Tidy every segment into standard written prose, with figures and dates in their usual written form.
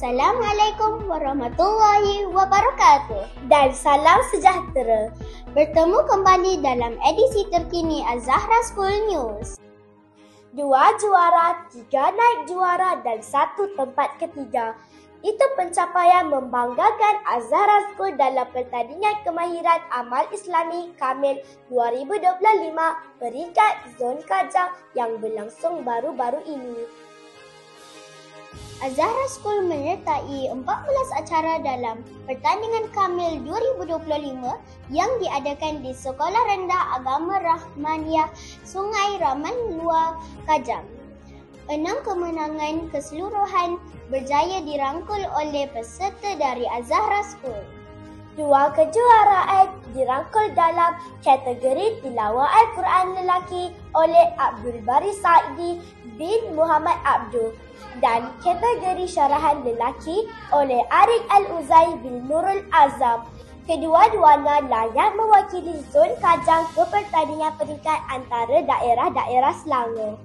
Assalamualaikum warahmatullahi wabarakatuh dan salam sejahtera. Bertemu kembali dalam edisi terkini Az-Zahra School News. 2 juara, 3 naik juara dan 1 tempat ketiga. Itu pencapaian membanggakan Az-Zahra School dalam pertandingan kemahiran amal Islami Kamil 2025 peringkat Zon Kajang yang berlangsung baru-baru ini. Az-Zahra School menyertai 14 acara dalam pertandingan Kamil 2025 yang diadakan di Sekolah Rendah Agama Rahmaniyah Sungai Raman Luar Kajang. 6 kemenangan keseluruhan berjaya dirangkul oleh peserta dari Az-Zahra School. 2 kejuaraan dirangkul dalam kategori tilawah Al-Quran lelaki oleh Abdul Bari Saidi bin Muhammad Abdul dan kategori syarahan lelaki oleh Arik Al-Uzai bin Nurul Azam. Kedua-duanya layak mewakili Zon Kajang ke pertandingan peringkat antara daerah-daerah Selangor.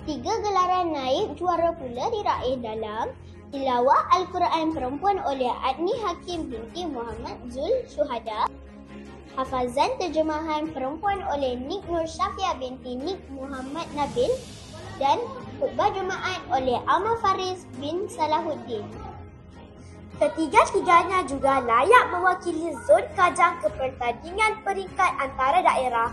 3 gelaran naib juara pula diraih dalam tilawah Al-Quran perempuan oleh Adni Hakim binti Muhammad Zul Syuhada, hafazan terjemahan perempuan oleh Nik Nur Syafia binti Nik Muhammad Nabil dan khutbah Jumaat oleh Amar Faris bin Salahuddin. Ketiga-tiganya juga layak mewakili Zon Kajang ke pertandingan peringkat antara daerah.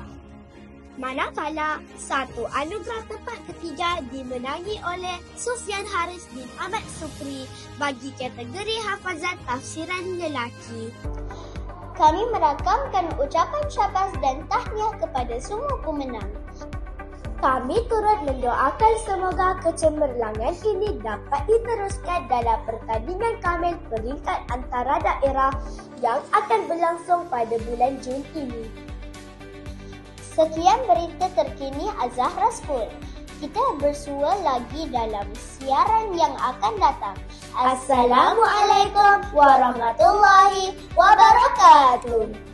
Manakala 1 anugerah tempat ketiga dimenangi oleh Sufyan Haris bin Ahmad Supri bagi kategori hafazan tafsiran lelaki. Kami merakamkan ucapan syabas dan tahniah kepada semua pemenang. Kami turut mendoakan semoga kecemerlangan ini dapat diteruskan dalam pertandingan Kamil peringkat antara daerah yang akan berlangsung pada bulan Jun ini. Sekian berita terkini Az-Zahra School. Kita bersua lagi dalam siaran yang akan datang. Assalamualaikum warahmatullahi wabarakatuh.